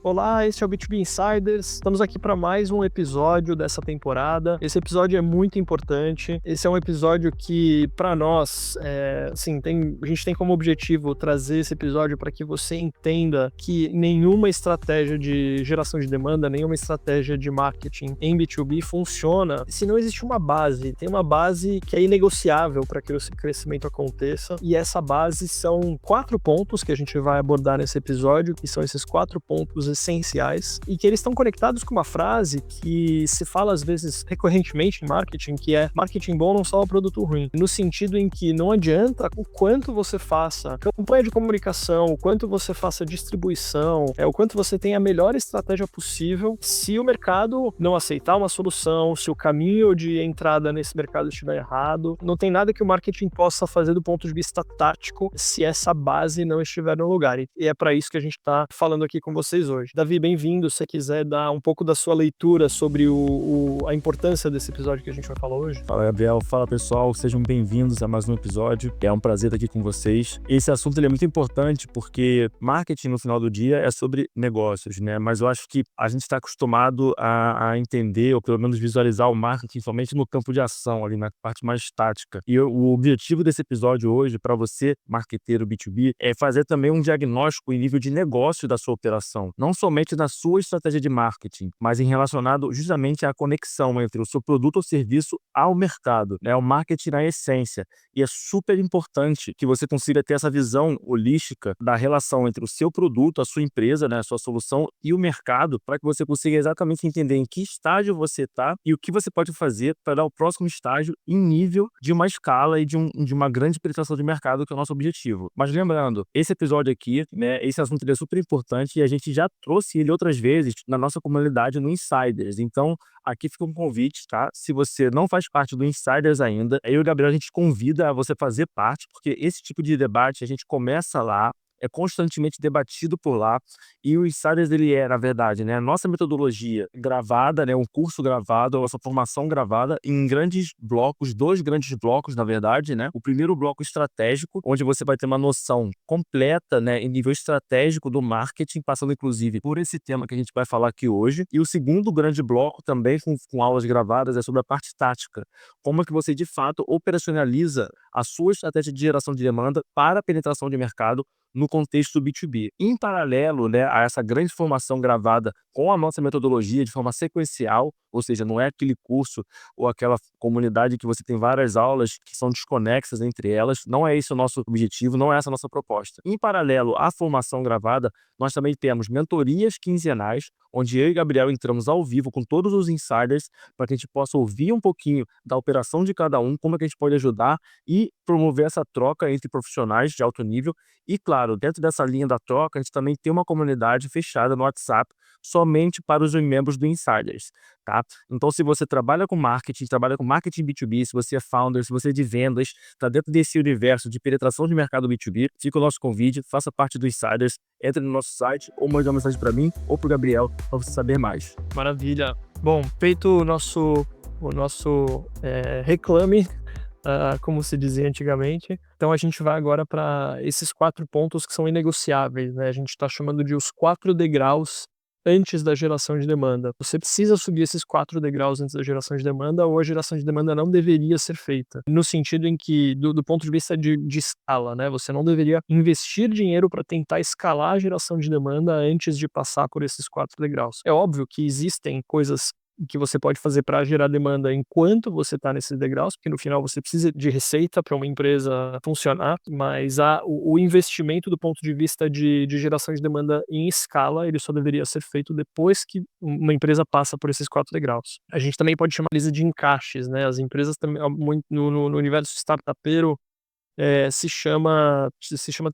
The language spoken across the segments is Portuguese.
Olá, este é o B2B Insiders. Estamos aqui para mais um episódio dessa temporada. Esse episódio é muito importante. Esse é um episódio que, para nós, a gente tem como objetivo trazer esse episódio para que você entenda que nenhuma estratégia de geração de demanda, nenhuma estratégia de marketing em B2B funciona se não existe uma base. Tem uma base que é inegociável para que esse crescimento aconteça. E essa base são 4 pontos que a gente vai abordar nesse episódio, que são esses 4 pontos essenciais e que eles estão conectados com uma frase que se fala às vezes recorrentemente em marketing, que é: marketing bom não salva produto ruim, no sentido em que não adianta o quanto você faça campanha de comunicação, o quanto você faça distribuição, o quanto você tem a melhor estratégia possível, se o mercado não aceitar uma solução, se o caminho de entrada nesse mercado estiver errado, não tem nada que o marketing possa fazer do ponto de vista tático se essa base não estiver no lugar. E é para isso que a gente está falando aqui com vocês hoje. Davi, bem-vindo. Se você quiser dar um pouco da sua leitura sobre a importância desse episódio que a gente vai falar hoje. Fala, Gabriel. Fala, pessoal. Sejam bem-vindos a mais um episódio. É um prazer estar aqui com vocês. Esse assunto ele é muito importante porque marketing, no final do dia, é sobre negócios, né? Mas eu acho que a gente está acostumado a entender, ou pelo menos visualizar o marketing somente no campo de ação, ali na parte mais tática. E o objetivo desse episódio hoje, para você, marqueteiro B2B, é fazer também um diagnóstico em nível de negócio da sua operação. Não somente na sua estratégia de marketing, mas em relacionado justamente à conexão entre o seu produto ou serviço ao mercado, né? O marketing na essência. E é super importante que você consiga ter essa visão holística da relação entre o seu produto, a sua empresa, né, a sua solução e o mercado, para que você consiga exatamente entender em que estágio você está e o que você pode fazer para dar o próximo estágio em nível de uma escala e de uma grande penetração de mercado, que é o nosso objetivo. Mas lembrando, esse episódio aqui, né, esse assunto ele é super importante e a gente já trouxe ele outras vezes na nossa comunidade no Insiders. Então, aqui fica um convite, tá? Se você não faz parte do Insiders ainda, eu e o Gabriel a gente convida a você fazer parte, porque esse tipo de debate a gente começa lá, é constantemente debatido por lá, e o Insiders ele é, na verdade, né, a nossa metodologia gravada, né, um curso gravado, a nossa formação gravada em grandes blocos, 2 grandes blocos, na verdade, né? O primeiro bloco estratégico, onde você vai ter uma noção completa, né, em nível estratégico do marketing, passando inclusive por esse tema que a gente vai falar aqui hoje. E o segundo grande bloco também com aulas gravadas é sobre a parte tática. Como é que você de fato operacionaliza a sua estratégia de geração de demanda para a penetração de mercado no contexto B2B. Em paralelo, né, a essa grande formação gravada com a nossa metodologia de forma sequencial, ou seja, não é aquele curso ou aquela comunidade que você tem várias aulas que são desconexas entre elas, não é esse o nosso objetivo, não é essa a nossa proposta. Em paralelo à formação gravada, nós também temos mentorias quinzenais, onde eu e Gabriel entramos ao vivo com todos os insiders para que a gente possa ouvir um pouquinho da operação de cada um, como é que a gente pode ajudar e promover essa troca entre profissionais de alto nível. E claro, dentro dessa linha da troca, a gente também tem uma comunidade fechada no WhatsApp somente para os membros do Insiders, tá? Então, se você trabalha com marketing B2B, se você é founder, se você é de vendas, está dentro desse universo de penetração de mercado B2B, fica o nosso convite, faça parte do Insiders, entre no nosso site ou mande uma mensagem para mim ou para o Gabriel para você saber mais. Maravilha. Bom, feito o nosso reclame, como se dizia antigamente. Então a gente vai agora para esses 4 pontos que são inegociáveis, né? A gente está chamando de os 4 degraus antes da geração de demanda. Você precisa subir esses 4 degraus antes da geração de demanda, ou a geração de demanda não deveria ser feita. No sentido em que, do ponto de vista de escala, né? Você não deveria investir dinheiro para tentar escalar a geração de demanda antes de passar por esses 4 degraus. É óbvio que existem coisas que você pode fazer para gerar demanda enquanto você está nesses degraus, porque no final você precisa de receita para uma empresa funcionar, mas o investimento do ponto de vista de geração de demanda em escala, ele só deveria ser feito depois que uma empresa passa por esses 4 degraus. A gente também pode chamar eles de encaixes, né? As empresas também, no universo startupeiro, se chama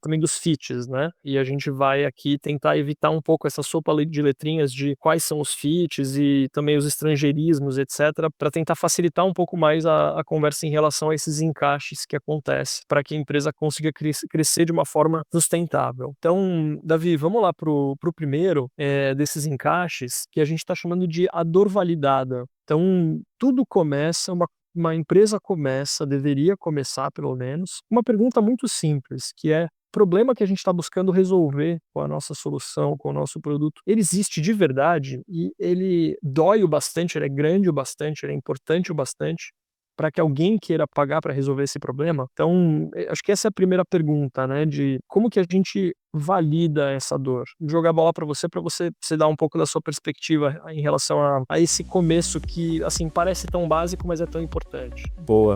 também dos fits, né? E a gente vai aqui tentar evitar um pouco essa sopa de letrinhas de quais são os fits e também os estrangeirismos, etc, para tentar facilitar um pouco mais a conversa em relação a esses encaixes que acontecem, para que a empresa consiga crescer de uma forma sustentável. Então, Davi, vamos lá pro primeiro desses encaixes, que a gente está chamando de a dor validada. Então, tudo começa, uma empresa deveria começar pelo menos, uma pergunta muito simples, que é: problema que a gente está buscando resolver com a nossa solução, com o nosso produto, ele existe de verdade e ele dói o bastante, ele é grande o bastante, ele é importante o bastante para que alguém queira pagar para resolver esse problema? Então, acho que essa é a primeira pergunta, né, de como que a gente valida essa dor? Jogar a bola para você dar um pouco da sua perspectiva em relação a esse começo que, assim, parece tão básico, mas é tão importante. Boa.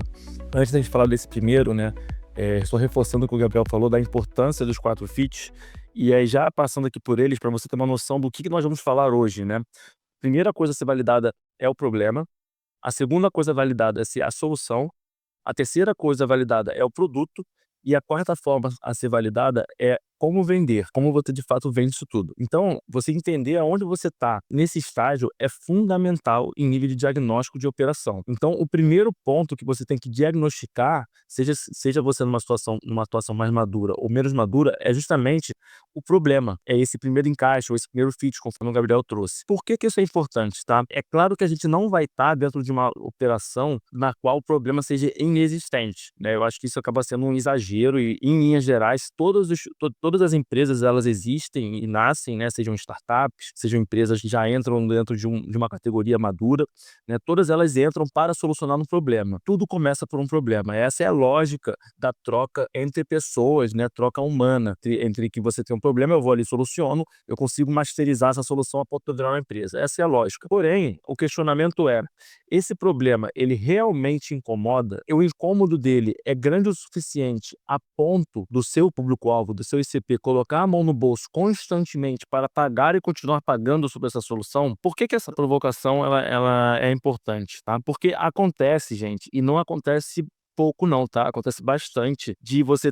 Antes da gente falar desse primeiro, né, só reforçando o que o Gabriel falou da importância dos 4 fits, e aí já passando aqui por eles para você ter uma noção do que nós vamos falar hoje, né. Primeira coisa a ser validada é o problema, a segunda coisa validada é ser a solução, a terceira coisa validada é o produto, e a quarta forma a ser validada é como vender, como você de fato vende isso tudo. Então, você entender aonde você está nesse estágio é fundamental em nível de diagnóstico de operação. Então, o primeiro ponto que você tem que diagnosticar, seja você numa situação mais madura ou menos madura, é justamente o problema. É esse primeiro encaixe ou esse primeiro fit, conforme o Gabriel trouxe. Por que isso é importante, tá? É claro que a gente não vai estar dentro de uma operação na qual o problema seja inexistente, né? Eu acho que isso acaba sendo um exagero e, em linhas gerais, todas as empresas, elas existem e nascem, né? Sejam startups, sejam empresas que já entram dentro de uma categoria madura, né? Todas elas entram para solucionar um problema. Tudo começa por um problema. Essa é a lógica da troca entre pessoas, né? Troca humana, entre que você tem um problema, eu vou ali, soluciono, eu consigo masterizar essa solução a ponto de virar uma empresa. Essa é a lógica. Porém, o questionamento é: esse problema, ele realmente incomoda? O incômodo dele é grande o suficiente a ponto do seu público-alvo, do seu ICP, colocar a mão no bolso constantemente para pagar e continuar pagando sobre essa solução? Por que essa provocação ela é importante, tá? Porque acontece, gente, e não acontece pouco não, tá? Acontece bastante de você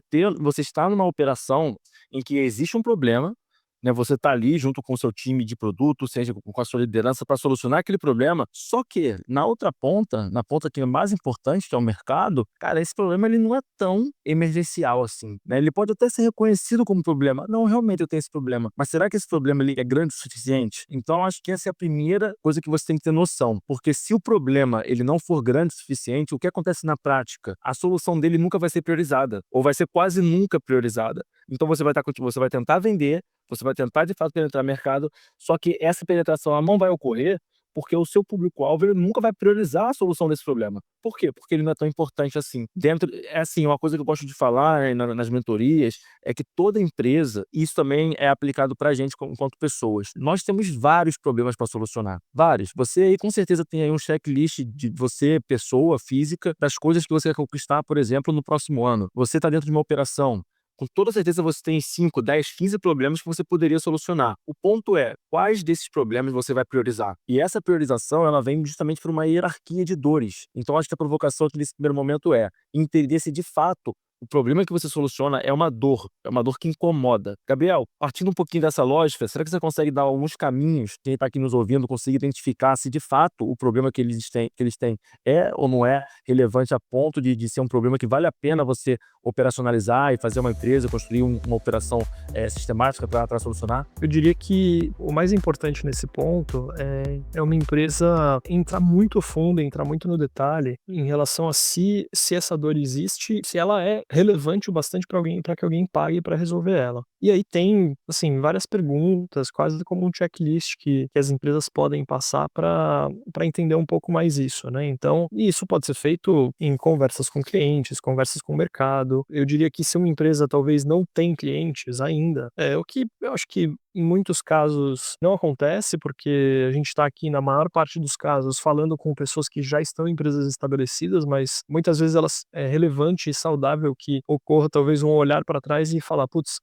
estar numa operação em que existe um problema, né? Você tá ali junto com o seu time de produto, seja com a sua liderança para solucionar aquele problema, só que na outra ponta, na ponta que é mais importante, que é o mercado, cara, esse problema ele não é tão emergencial assim, né? Ele pode até ser reconhecido como problema. Não, realmente eu tenho esse problema, mas será que esse problema ele é grande o suficiente? Então acho que essa é a primeira coisa que você tem que ter noção, porque se o problema ele não for grande o suficiente, o que acontece na prática? A solução dele nunca vai ser priorizada, ou vai ser quase nunca priorizada. Então você vai tentar vender, você vai tentar de fato penetrar mercado, só que essa penetração ela não vai ocorrer porque o seu público-alvo ele nunca vai priorizar a solução desse problema. Por quê? Porque ele não é tão importante assim. É assim, uma coisa que eu gosto de falar, né, nas mentorias, é que toda empresa, e isso também é aplicado pra gente enquanto pessoas, nós temos vários problemas para solucionar. Vários. Você aí com certeza tem aí um checklist de você, pessoa física, das coisas que você quer conquistar, por exemplo, no próximo ano. Você está dentro de uma operação. Com toda certeza você tem 5, 10, 15 problemas que você poderia solucionar. O ponto é, quais desses problemas você vai priorizar? E essa priorização, ela vem justamente por uma hierarquia de dores. Então, acho que a provocação aqui nesse primeiro momento é entender se de fato o problema que você soluciona é uma dor que incomoda. Gabriel, partindo um pouquinho dessa lógica, será que você consegue dar alguns caminhos, quem está aqui nos ouvindo, conseguir identificar se de fato o problema que eles têm é ou não é relevante a ponto de ser um problema que vale a pena você operacionalizar e fazer uma empresa, construir uma operação sistemática para solucionar? Eu diria que o mais importante nesse ponto é uma empresa entrar muito fundo, entrar muito no detalhe em relação a se essa dor existe, se ela é relevante o bastante para que alguém pague para resolver ela. E aí tem, assim, várias perguntas, quase como um checklist que as empresas podem passar para entender um pouco mais isso, né? Então, e isso pode ser feito em conversas com clientes, conversas com o mercado. Eu diria que se uma empresa talvez não tem clientes ainda, o que eu acho que em muitos casos não acontece, porque a gente está aqui na maior parte dos casos falando com pessoas que já estão em empresas estabelecidas, mas muitas vezes é relevante e saudável que ocorra talvez um olhar para trás e falar: "Putz,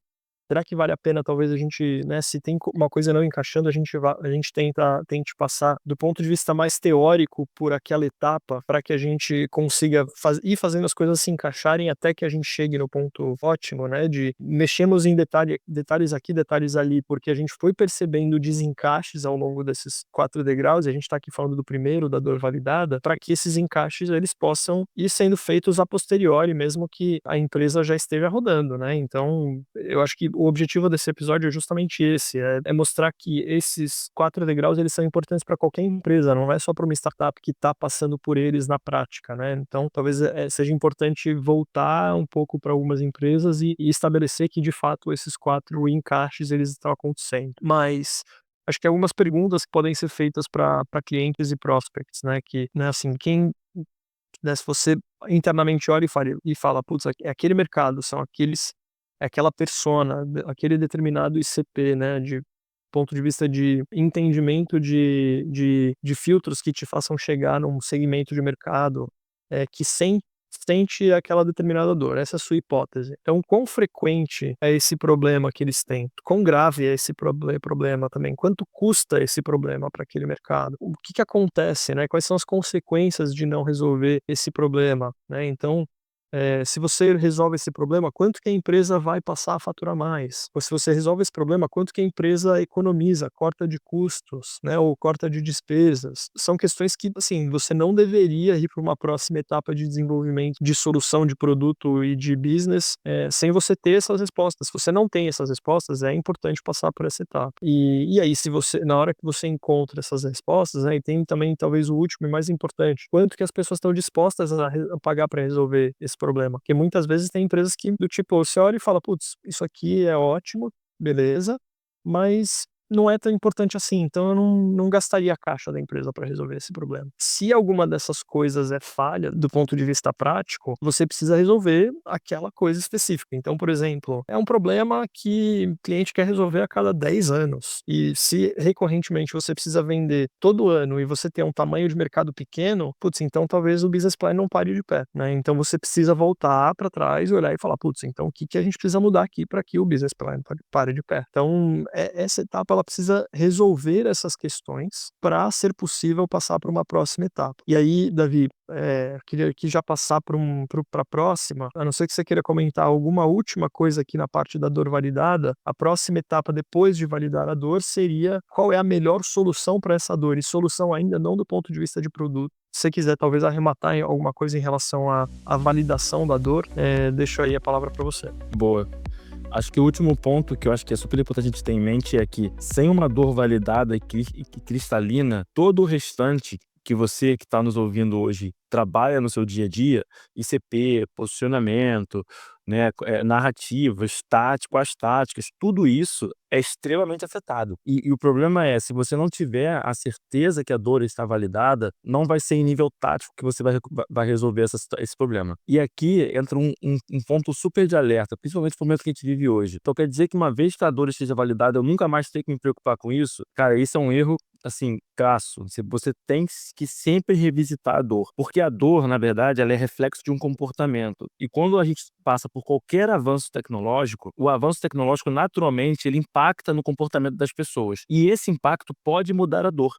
será que vale a pena talvez a gente, né, se tem uma coisa não encaixando, a gente tente passar do ponto de vista mais teórico por aquela etapa, para que a gente consiga ir fazendo as coisas se encaixarem até que a gente chegue no ponto ótimo, né, de mexemos em detalhes aqui, detalhes ali, porque a gente foi percebendo desencaixes ao longo desses 4 degraus, e a gente está aqui falando do primeiro, da dor validada, para que esses encaixes eles possam ir sendo feitos a posteriori, mesmo que a empresa já esteja rodando, né. Então, eu acho que o objetivo desse episódio é justamente esse, é mostrar que esses 4 degraus, eles são importantes para qualquer empresa, não é só para uma startup que está passando por eles na prática, né. Então talvez, seja importante voltar um pouco para algumas empresas e estabelecer que de fato esses 4 encaixes eles estão acontecendo. Mas acho que algumas perguntas que podem ser feitas para clientes e prospects, né, que, né, assim, quem, né, se você internamente olha e fala: "Putz, é aquele mercado, são aqueles é aquela persona, aquele determinado ICP, né, de ponto de vista de entendimento de filtros que te façam chegar num segmento de mercado, que sente aquela determinada dor", essa é a sua hipótese. Então, quão frequente é esse problema que eles têm? Quão grave é esse problema também? Quanto custa esse problema para aquele mercado? O que que acontece, né? Quais são as consequências de não resolver esse problema, né? Então, se você resolve esse problema, quanto que a empresa vai passar a faturar mais? Ou se você resolve esse problema, quanto que a empresa economiza, corta de custos, né, ou corta de despesas? São questões que, assim, você não deveria ir para uma próxima etapa de desenvolvimento de solução de produto e de business, sem você ter essas respostas. Se você não tem essas respostas, é importante passar por essa etapa. E aí, se você, na hora que você encontra essas respostas, né, e tem também talvez o último e mais importante, quanto que as pessoas estão dispostas a pagar para resolver esse problema? Porque muitas vezes tem empresas que, do tipo, você olha e fala: "Putz, isso aqui é ótimo, beleza, mas não é tão importante assim, então eu não gastaria a caixa da empresa para resolver esse problema". Se alguma dessas coisas é falha do ponto de vista prático, você precisa resolver aquela coisa específica. Então, por exemplo, é um problema que o cliente quer resolver a cada 10 anos, e se recorrentemente você precisa vender todo ano e você tem um tamanho de mercado pequeno, putz, então talvez o business plan não pare de pé, né. Então você precisa voltar para trás e olhar e falar: "Putz, então o que que a gente precisa mudar aqui para que o business plan pare de pé?". Então, essa etapa ela precisa resolver essas questões para ser possível passar para uma próxima etapa. E aí, Davi, queria aqui já passar para a próxima, a não ser que você queira comentar alguma última coisa aqui na parte da dor validada. A próxima etapa depois de validar a dor seria qual é a melhor solução para essa dor, e solução ainda não do ponto de vista de produto. Se você quiser talvez arrematar em alguma coisa em relação à validação da dor, deixo aí a palavra para você. Boa. Acho que o último ponto que eu acho que é super importante a gente ter em mente é que, sem uma dor validada e cristalina, todo o restante que você que está nos ouvindo hoje trabalha no seu dia a dia, ICP, posicionamento, né, narrativas, as táticas, tudo isso é extremamente afetado. E o problema é, se você não tiver a certeza que a dor está validada, não vai ser em nível tático que você vai resolver esse problema. E aqui entra um ponto super de alerta, principalmente no momento que a gente vive hoje. Então quer dizer que uma vez que a dor esteja validada, eu nunca mais tenho que me preocupar com isso? Cara, isso é um erro assim, crasso. Você tem que sempre revisitar a dor, porque a dor, na verdade, ela é reflexo de um comportamento. E quando a gente passa por qualquer avanço tecnológico, o avanço tecnológico, naturalmente, ele impacta no comportamento das pessoas. E esse impacto pode mudar a dor.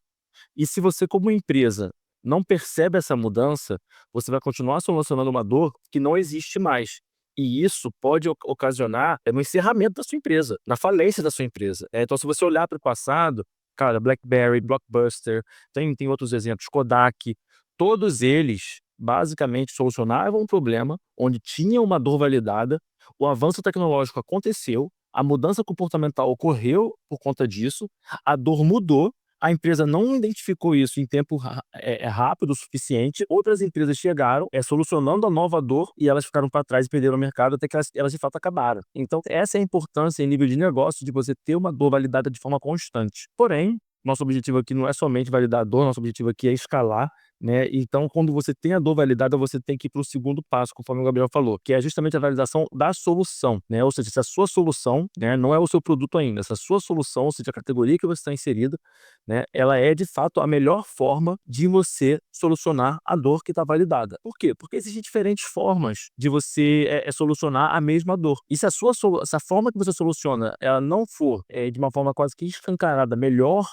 E se você, como empresa, não percebe essa mudança, você vai continuar solucionando uma dor que não existe mais. E isso pode ocasionar no encerramento da sua empresa, na falência da sua empresa. Então, se você olhar para o passado, cara, BlackBerry, Blockbuster, tem outros exemplos, Kodak, todos eles basicamente solucionavam um problema onde tinha uma dor validada, o avanço tecnológico aconteceu, a mudança comportamental ocorreu por conta disso, a dor mudou, a empresa não identificou isso em tempo rápido o suficiente, outras empresas chegaram, solucionando a nova dor, e elas ficaram para trás e perderam o mercado até que elas de fato acabaram. Então essa é a importância em nível de negócio de você ter uma dor validada de forma constante. Porém, nosso objetivo aqui não é somente validar a dor, nosso objetivo aqui é escalar, né? Então, quando você tem a dor validada, você tem que ir para o segundo passo, conforme o Gabriel falou, que é justamente a validação da solução, né? Ou seja, se a sua solução, né, não é o seu produto ainda, se a sua solução, ou seja, a categoria que você está inserida, né, ela é de fato a melhor forma de você solucionar a dor que está validada. Por quê? Porque existem diferentes formas de você solucionar a mesma dor. E se se a forma que você soluciona ela não for de uma forma quase que escancarada melhor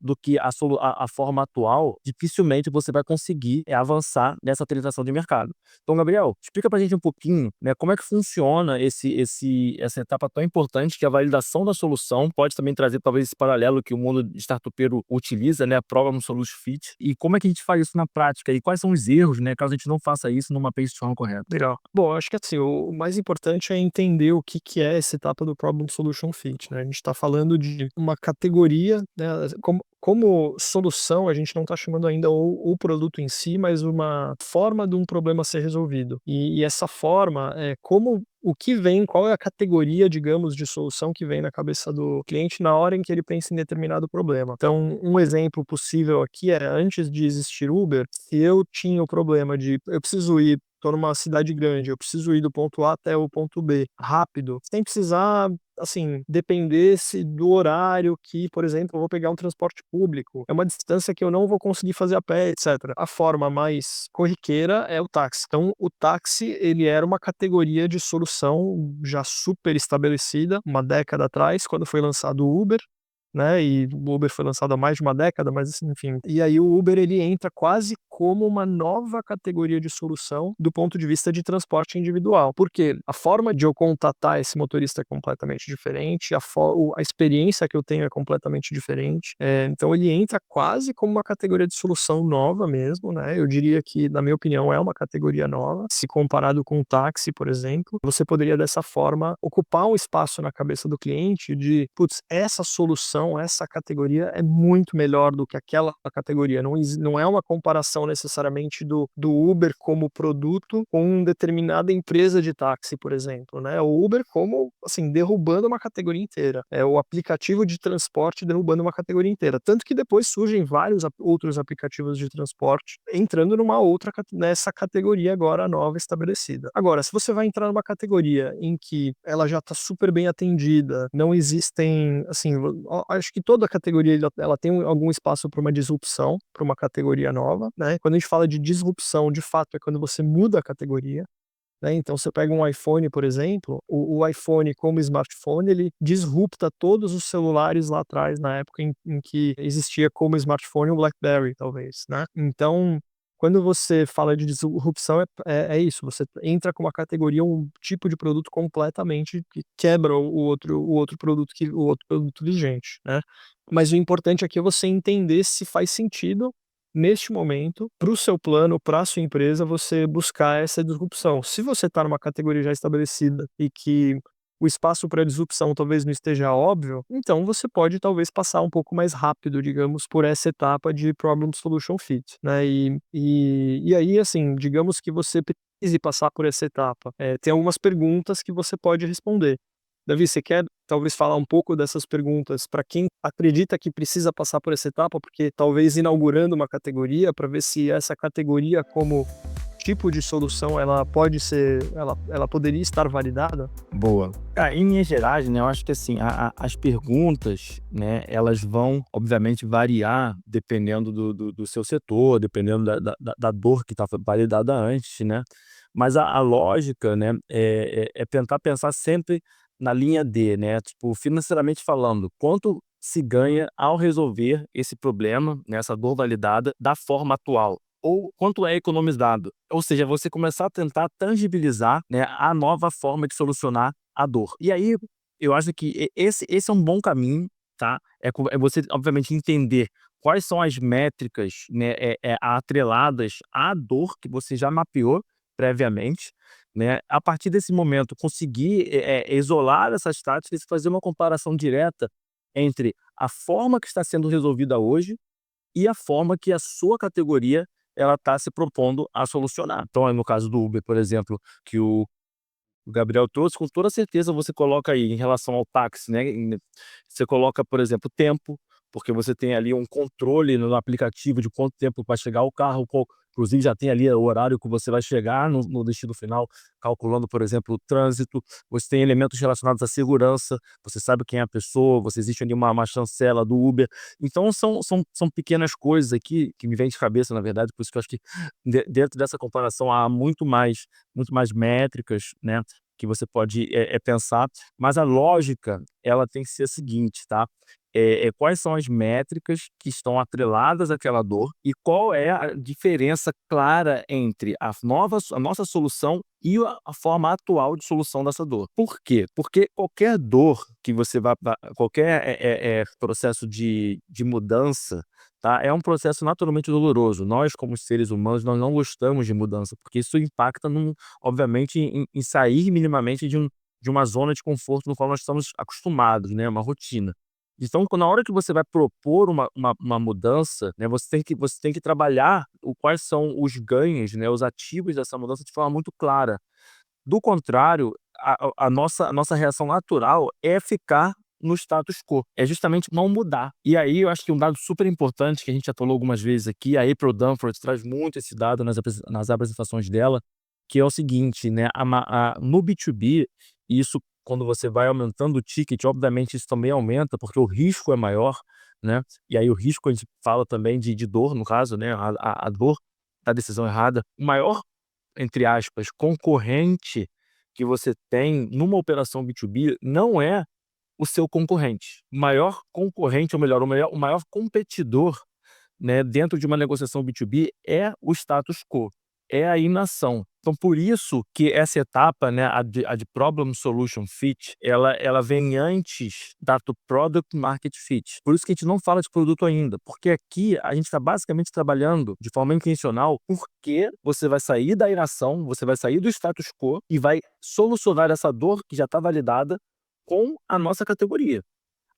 do que a forma atual, dificilmente você vai conseguir avançar nessa penetração de mercado. Então, Gabriel, explica pra gente um pouquinho, né, como é que funciona essa etapa tão importante, que é a validação da solução. Pode também trazer talvez esse paralelo que o mundo startupeiro utiliza, né, Problem Solution Fit, e como é que a gente faz isso na prática, e quais são os erros, né, caso a gente não faça isso numa pace de forma correta. Legal. Bom, acho que assim, o mais importante é entender o que é essa etapa do Problem Solution Fit, né? A gente está falando de uma categoria, né? Como solução, a gente não está chamando ainda o produto em si, mas uma forma de um problema ser resolvido. E essa forma é como o que vem, qual é a categoria, digamos, de solução que vem na cabeça do cliente na hora em que ele pensa em determinado problema. Então, um exemplo possível aqui é, antes de existir Uber, se eu tinha o problema de eu preciso ir, estou numa cidade grande, eu preciso ir do ponto A até o ponto B rápido, sem precisar, assim, dependesse do horário que, por exemplo, eu vou pegar um transporte público, é uma distância que eu não vou conseguir fazer a pé, etc. A forma mais corriqueira é o táxi. Então, o táxi, ele era uma categoria de solução já super estabelecida, uma década atrás, quando foi lançado o Uber, né, e o Uber foi lançado há mais de uma década, mas assim, enfim. E aí o Uber, ele entra quase como uma nova categoria de solução do ponto de vista de transporte individual. Porque a forma de eu contatar esse motorista é completamente diferente, a experiência que eu tenho é completamente diferente. Então ele entra quase como uma categoria de solução nova mesmo, né? Eu diria que, na minha opinião, é uma categoria nova. Se comparado com o táxi, por exemplo, você poderia dessa forma ocupar um espaço na cabeça do cliente de, putz, essa solução, essa categoria é muito melhor do que aquela categoria. Não é uma comparação necessariamente do Uber como produto com determinada empresa de táxi, por exemplo, né? O Uber como, assim, derrubando uma categoria inteira. É o aplicativo de transporte derrubando uma categoria inteira. Tanto que depois surgem vários outros aplicativos de transporte entrando nessa categoria agora nova estabelecida. Agora, se você vai entrar numa categoria em que ela já está super bem atendida, não existem, assim, acho que toda categoria ela tem algum espaço para uma disrupção, para uma categoria nova, né? Quando a gente fala de disrupção, de fato, é quando você muda a categoria, né? Então você pega um iPhone, por exemplo, o iPhone como smartphone, ele disrupta todos os celulares lá atrás, na época em que existia como smartphone o BlackBerry, talvez, né? Então, quando você fala de disrupção, é isso, você entra com uma categoria, um tipo de produto completamente que quebra o outro produto vigente, né? Mas o importante aqui é você entender se faz sentido, neste momento, para o seu plano, para a sua empresa, você buscar essa disrupção. Se você está numa categoria já estabelecida e que o espaço para disrupção talvez não esteja óbvio, então você pode talvez passar um pouco mais rápido, digamos, por essa etapa de Problem Solution Fit, né? E aí, assim, digamos que você precise passar por essa etapa. Tem algumas perguntas que você pode responder. Davi, você quer talvez falar um pouco dessas perguntas para quem acredita que precisa passar por essa etapa, porque talvez inaugurando uma categoria para ver se essa categoria como tipo de solução ela poderia estar validada? Boa. Em linhas gerais, né, eu acho que assim, as perguntas, né, elas vão, obviamente, variar dependendo do seu setor, dependendo da dor que está validada antes, né? Mas a lógica, né, é tentar pensar sempre na linha D, né? Tipo, financeiramente falando, quanto se ganha ao resolver esse problema, né, essa dor validada, da forma atual? Ou quanto é economizado? Ou seja, você começar a tentar tangibilizar, né, a nova forma de solucionar a dor. E aí, eu acho que esse é um bom caminho, tá? É você, obviamente, entender quais são as métricas, né, atreladas à dor que você já mapeou previamente, né? A partir desse momento, conseguir isolar essas táticas e fazer uma comparação direta entre a forma que está sendo resolvida hoje e a forma que a sua categoria ela está se propondo a solucionar. Então, no caso do Uber, por exemplo, que o Gabriel trouxe, com toda certeza você coloca aí em relação ao táxi, né? Você coloca, por exemplo, tempo, porque você tem ali um controle no aplicativo de quanto tempo vai chegar o carro, inclusive já tem ali o horário que você vai chegar no destino final, calculando, por exemplo, o trânsito. Você tem elementos relacionados à segurança, você sabe quem é a pessoa, você existe ali uma chancela do Uber. Então são pequenas coisas aqui que me vêm de cabeça, na verdade, por isso que eu acho que dentro dessa comparação há muito mais métricas, né, que você pode pensar, mas a lógica ela tem que ser a seguinte, tá? quais são as métricas que estão atreladas àquela dor e qual é a diferença clara entre a nossa solução e a forma atual de solução dessa dor. Por quê? Porque qualquer dor que você qualquer processo de mudança, tá? É um processo naturalmente doloroso. Nós, como seres humanos, nós não gostamos de mudança, porque isso impacta, obviamente, em sair minimamente de uma zona de conforto no qual nós estamos acostumados, né? Uma rotina. Então, na hora que você vai propor uma mudança, né, você tem que trabalhar quais são os ganhos, né, os ativos dessa mudança de forma muito clara. Do contrário, a nossa reação natural é ficar no status quo, é justamente não mudar. E aí eu acho que um dado super importante que a gente já falou algumas vezes aqui, a April Dunford traz muito esse dado nas apresentações dela, que é o seguinte, né, no B2B, isso quando você vai aumentando o ticket, obviamente isso também aumenta, porque o risco é maior, né, e aí o risco a gente fala também de dor, no caso, né, a dor da decisão errada. O maior, entre aspas, concorrente que você tem numa operação B2B não é o seu concorrente. O maior concorrente, ou melhor, o maior competidor, né, dentro de uma negociação B2B é o status quo, é a inação. Então, por isso que essa etapa, né, a de Problem Solution Fit, ela vem antes da do Product Market Fit. Por isso que a gente não fala de produto ainda, porque aqui a gente está basicamente trabalhando de forma intencional, porque você vai sair da inação, você vai sair do status quo e vai solucionar essa dor que já está validada com a nossa categoria.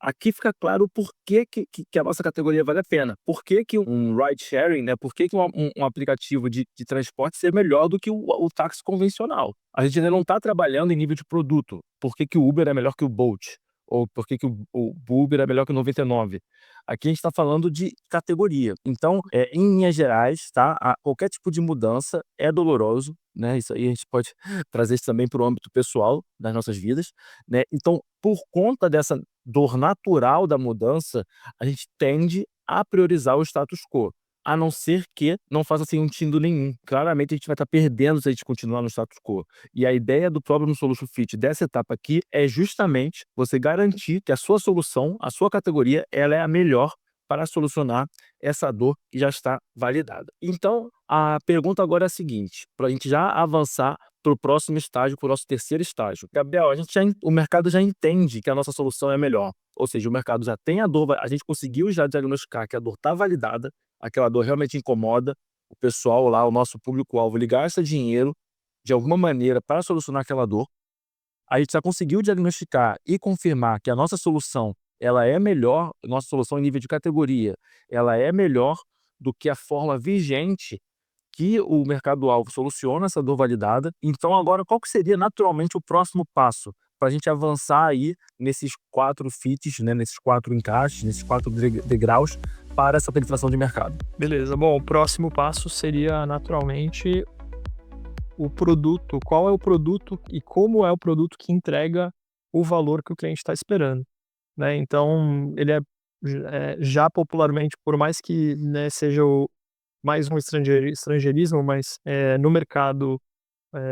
Aqui fica claro o porquê que a nossa categoria vale a pena. Por que que um ride sharing, né, por que que um aplicativo de transporte ser melhor do que o táxi convencional. A gente ainda não está trabalhando em nível de produto. Por que que o Uber é melhor que o Bolt? Ou por que que o Uber é melhor que o 99? Aqui a gente está falando de categoria. Então, em linhas gerais, tá, qualquer tipo de mudança é doloroso, né, isso aí a gente pode trazer isso também para o âmbito pessoal das nossas vidas, né. Então, por conta dessa dor natural da mudança, a gente tende a priorizar o status quo, a não ser que não faça sentido nenhum. Claramente a gente vai estar perdendo se a gente continuar no status quo. E a ideia do Problem Solution Fit dessa etapa aqui é justamente você garantir que a sua solução, a sua categoria, ela é a melhor para solucionar essa dor que já está validada. Então, a pergunta agora é a seguinte, para a gente já avançar para o próximo estágio, para o nosso terceiro estágio. Gabriel, o mercado já entende que a nossa solução é melhor. Ou seja, o mercado já tem a dor, a gente conseguiu já diagnosticar que a dor está validada, aquela dor realmente incomoda o pessoal lá, o nosso público-alvo, ele gasta dinheiro de alguma maneira para solucionar aquela dor. A gente já conseguiu diagnosticar e confirmar que a nossa solução, ela é melhor, nossa solução em nível de categoria, ela é melhor do que a forma vigente que o mercado-alvo soluciona essa dor validada. Então agora qual que seria naturalmente o próximo passo para a gente avançar aí nesses 4 fits, né, nesses 4 encaixes, nesses 4 degraus para essa penetração de mercado? Beleza. Bom, o próximo passo seria naturalmente o produto. Qual é o produto e como é o produto que entrega o valor que o cliente está esperando, né? Então, ele já popularmente, por mais que, né, seja mais um estrangeirismo, mas no mercado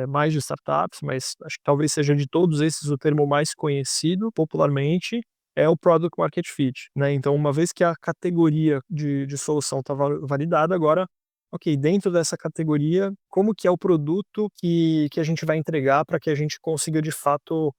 mais de startups, mas acho que talvez seja de todos esses o termo mais conhecido popularmente, é o Product Market Fit, né. Então uma vez que a categoria de solução está validada, agora, ok, dentro dessa categoria, como que é o produto que a gente vai entregar para que a gente consiga de fato,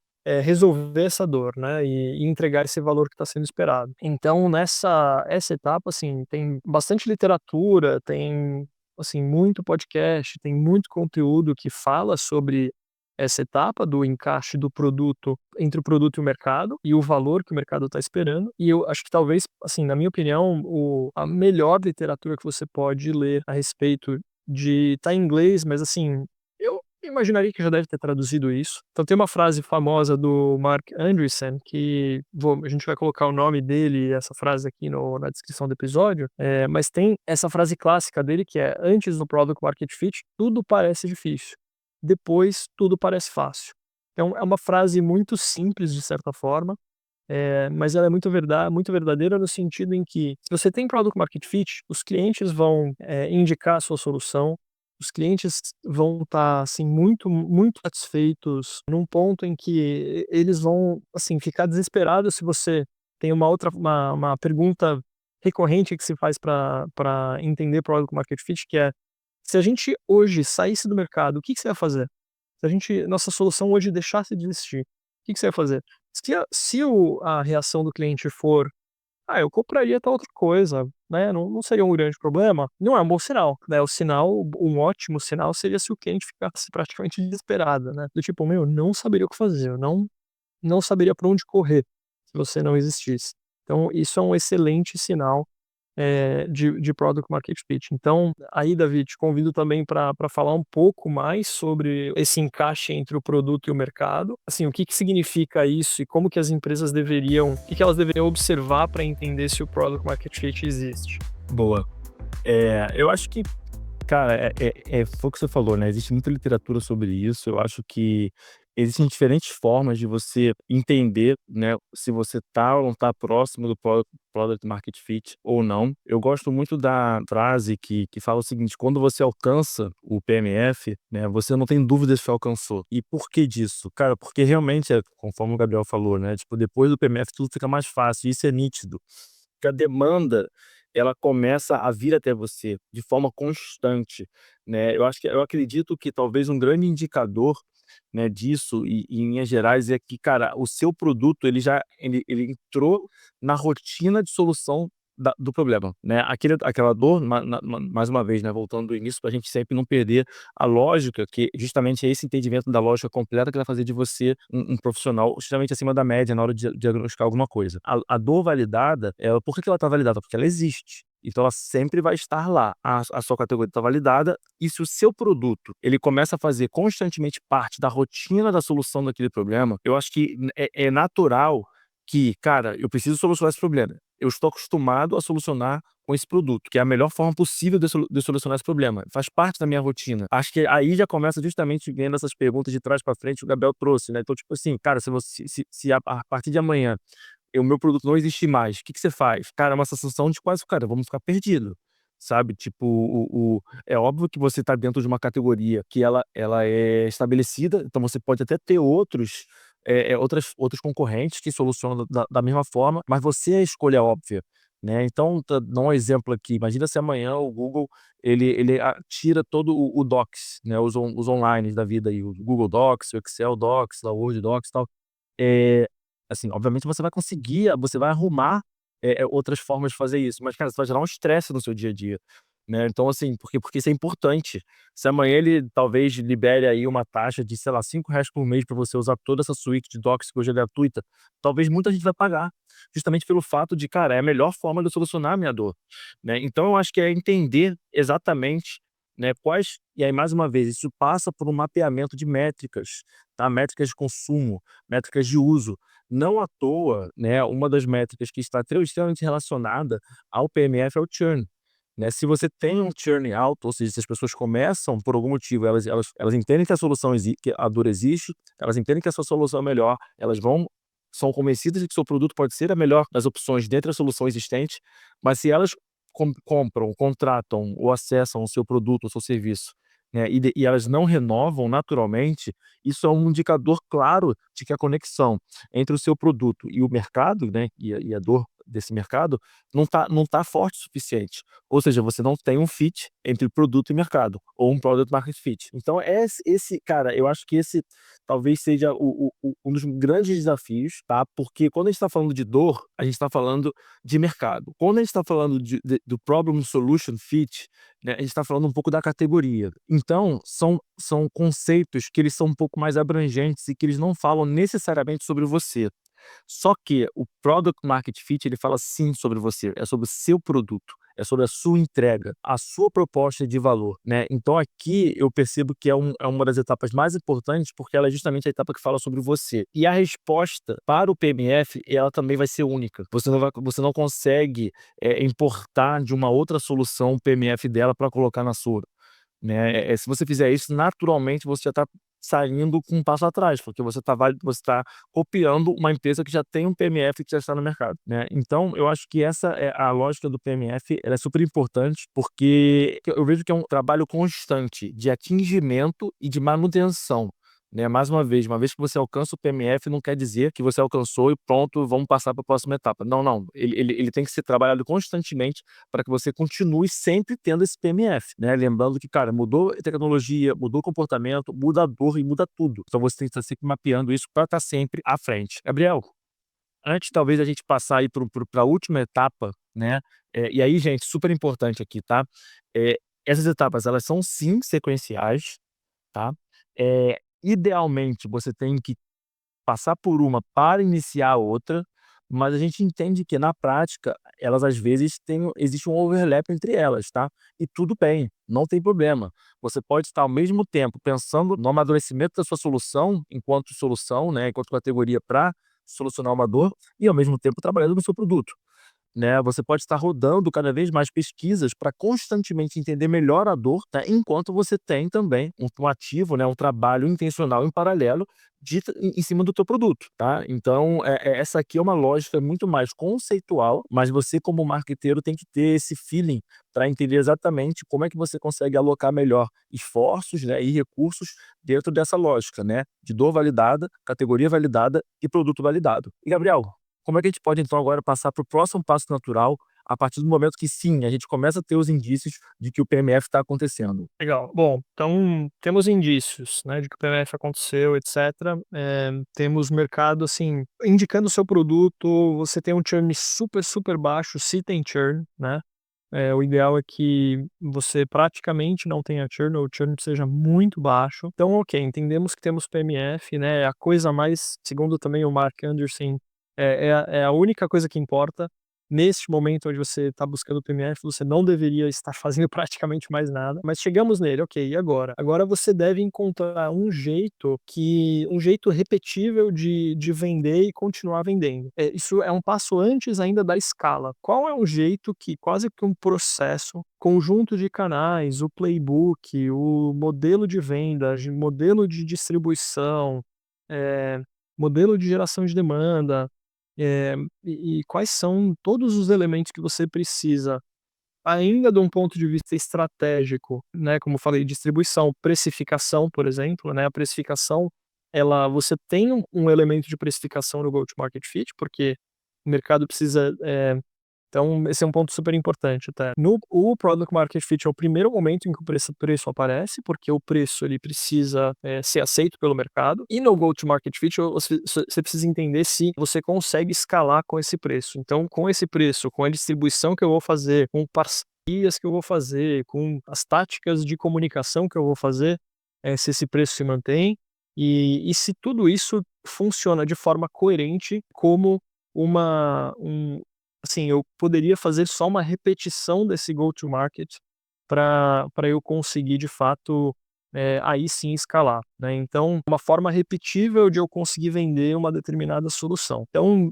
resolver essa dor, né, e entregar esse valor que está sendo esperado. Então essa etapa, assim, tem bastante literatura, tem assim, muito podcast, tem muito conteúdo que fala sobre essa etapa do encaixe do produto entre o produto e o mercado, e o valor que o mercado está esperando. E eu acho que talvez, assim, na minha opinião, a melhor literatura que você pode ler a respeito de tá em inglês, mas assim, eu imaginaria que já deve ter traduzido isso. Então tem uma frase famosa do Mark Andreessen, que a gente vai colocar o nome dele e essa frase aqui na descrição do episódio, mas tem essa frase clássica dele que é: "Antes do Product Market Fit, tudo parece difícil. Depois, tudo parece fácil". Então é uma frase muito simples de certa forma, mas ela é muito verdadeira no sentido em que, se você tem Product Market Fit, os clientes vão, indicar a sua solução, os clientes vão estar, assim, muito satisfeitos, num ponto em que eles vão, assim, ficar desesperados se você tem uma pergunta recorrente que se faz para entender Product Market Fit, que é: se a gente hoje saísse do mercado, o que que você ia fazer? Se a gente nossa solução hoje deixasse de existir, o que que você ia fazer? Se a reação do cliente for: "Ah, eu compraria tal outra coisa", né, não seria um grande problema, não é um bom sinal, né, um ótimo sinal seria se o cliente ficasse praticamente desesperado, né, do tipo: "Meu, não saberia o que fazer, eu não saberia para onde correr, se você não existisse". Então isso é um excelente sinal, de Product Market Fit. Então, aí, Davi, te convido também para falar um pouco mais sobre esse encaixe entre o produto e o mercado. Assim, o que que significa isso e como que as empresas deveriam, o que que elas deveriam observar para entender se o Product Market Fit existe? Boa. Eu acho que, cara, foi o que você falou, né, existe muita literatura sobre isso. Eu acho que existem diferentes formas de você entender, né, se você tá ou não tá próximo do product market fit ou não. Eu gosto muito da frase que fala o seguinte: "Quando você alcança o PMF, né, você não tem dúvidas se alcançou". E por que disso? Cara, porque realmente conforme o Gabriel falou, né, tipo, depois do PMF tudo fica mais fácil, isso é nítido. Que a demanda, ela começa a vir até você de forma constante, né. Eu acredito que talvez um grande indicador, né, disso e em linhas gerais é que, cara, o seu produto ele entrou na rotina de solução do problema, né. Aquela dor mais uma vez, né, voltando do início pra gente sempre não perder a lógica, que justamente é esse entendimento da lógica completa que vai fazer de você um profissional justamente acima da média na hora de diagnosticar alguma coisa. A dor validada, por que que ela está validada? Porque ela existe. Então ela sempre vai estar lá. A sua categoria está validada, e se o seu produto, ele começa a fazer constantemente parte da rotina da solução daquele problema, eu acho que é natural que, cara, eu preciso solucionar esse problema. Eu estou acostumado a solucionar com esse produto, que é a melhor forma possível de solucionar esse problema. Faz parte da minha rotina. Acho que aí já começa justamente vendo essas perguntas de trás para frente que o Gabriel trouxe, né. Então, tipo assim, cara, se a partir de amanhã o meu produto não existir mais, o que que você faz? Cara, é uma sensação de quase, cara, vamos ficar perdido, sabe? Tipo, é óbvio que você está dentro de uma categoria que ela é estabelecida, então você pode até ter outros concorrentes que solucionam da mesma forma, mas você é a escolha óbvia, né. Então, dá um exemplo aqui, imagina se amanhã o Google, ele tira todo o Docs, né, os onlines da vida aí, o Google Docs, o Excel Docs, lá o Word Docs e tal. Eh, assim, obviamente você vai arrumar, outras formas de fazer isso, mas, cara, isso vai gerar um estresse no seu dia a dia, né. Então, assim, porque isso é importante. Se amanhã ele talvez libere aí uma taxa de, sei lá, R$ 5 por mês para você usar toda essa suíte de docs que hoje é gratuita, talvez muita gente vai pagar, justamente pelo fato de, cara, é a melhor forma de eu solucionar a minha dor, né. Então eu acho que é entender exatamente, né, e aí mais uma vez, isso passa por um mapeamento de métricas, tá, métricas de consumo, métricas de uso. Não à toa, né, uma das métricas que está extremamente relacionada ao PMF é o churn, né. Se você tem um churn alto, ou seja, se as pessoas começam por algum motivo, elas entendem que a solução que a dor existe, elas entendem que a sua solução é melhor, são convencidas de que o seu produto pode ser a melhor das opções dentre a solução existente, mas se elas compram, contratam ou acessam o seu produto, o seu serviço, né, e elas não renovam naturalmente, isso é um indicador claro de que a conexão entre o seu produto e o mercado, né, e a dor desse mercado não tá forte o suficiente. Ou seja, você não tem um fit entre produto e mercado, ou um product market fit. Então cara, eu acho que esse talvez seja um dos grandes desafios, tá, porque quando a gente está falando de dor, a gente está falando de mercado. Quando a gente está falando do problem solution fit, né, a gente está falando um pouco da categoria. Então, são conceitos que eles são um pouco mais abrangentes e que eles não falam necessariamente sobre você. Só que o Product Market Fit, ele fala sim sobre você, é sobre o seu produto, é sobre a sua entrega, a sua proposta de valor, né. Então aqui eu percebo que é uma das etapas mais importantes, porque ela é justamente a etapa que fala sobre você. E a resposta para o PMF, ela também vai ser única. Você não consegue, importar de uma outra solução o PMF dela para colocar na sua, né. Se você fizer isso, naturalmente você já está saindo com um passo atrás, porque você tá copiando uma empresa que já tem um PMF que já está no mercado, né. Então eu acho que essa é a lógica do PMF, ela é super importante, porque eu vejo que é um trabalho constante de atingimento e de manutenção, né? Mais uma vez que você alcança o PMF, não quer dizer que você alcançou e pronto, vamos passar para a próxima etapa. Não, não. Ele tem que ser trabalhado constantemente para que você continue sempre tendo esse PMF, né? Lembrando que, cara, mudou a tecnologia, mudou o comportamento, muda a dor e muda tudo. Então você tem que estar sempre mapeando isso para estar sempre à frente. Gabriel, antes talvez a gente passar aí para a última etapa, né? E aí, gente, super importante aqui, tá? Essas etapas, elas são sim sequenciais, tá? Idealmente, você tem que passar por uma para iniciar a outra, mas a gente entende que na prática, elas às vezes existe um overlap entre elas, tá? E tudo bem, não tem problema. Você pode estar ao mesmo tempo pensando no amadurecimento da sua solução, né, enquanto categoria para solucionar uma dor, e ao mesmo tempo trabalhando no seu produto, né? Você pode estar rodando cada vez mais pesquisas para constantemente entender melhor a dor, tá? Enquanto você tem também um ativo, né, um trabalho intencional em paralelo em cima do teu produto, tá? Então, essa aqui é uma lógica muito mais conceitual, mas você como marqueteiro tem que ter esse feeling para entender exatamente como é que você consegue alocar melhor esforços, né, e recursos dentro dessa lógica, né, de dor validada, categoria validada e produto validado. E Gabriel, como é que a gente pode então agora passar para o próximo passo natural, a partir do momento que sim, a gente começa a ter os indícios de que o PMF está acontecendo? Legal. Bom, então temos indícios, né, de que o PMF aconteceu, etcétera. Temos mercado, assim, indicando o seu produto, você tem um churn super, super baixo, se tem churn, né. O ideal é que você praticamente não tenha churn ou o churn seja muito baixo. Então, ok, entendemos que temos PMF, né, a coisa mais, segundo também o Mark Anderson, é a única coisa que importa. Neste momento onde você está buscando o PMF, você não deveria estar fazendo praticamente mais nada, mas chegamos nele, ok, e agora? Agora você deve encontrar um jeito repetível de vender e continuar vendendo. Isso é um passo antes ainda da escala. Qual é um jeito que quase que um processo, conjunto de canais, o playbook, o modelo de vendas, modelo de distribuição, eh, modelo de geração de demanda, e quais são todos os elementos que você precisa, ainda de um ponto de vista estratégico, né, como eu falei, distribuição, precificação, por exemplo, né, a precificação, você tem um elemento de precificação no go-to-market fit, porque o mercado precisa, então esse é um ponto super importante, tá. O product market fit é o primeiro momento em que o preço aparece, porque o preço ele precisa, ser aceito pelo mercado, e no go to market fit você precisa entender se você consegue escalar com esse preço. Então, com esse preço, com a distribuição que eu vou fazer, com parcerias que eu vou fazer, com as táticas de comunicação que eu vou fazer, se esse preço se mantém, e se tudo isso funciona de forma coerente como uma um assim, eu poderia fazer só uma repetição desse go to market para eu conseguir de fato, aí sim escalar, né. Então, uma forma repetível de eu conseguir vender uma determinada solução. Então,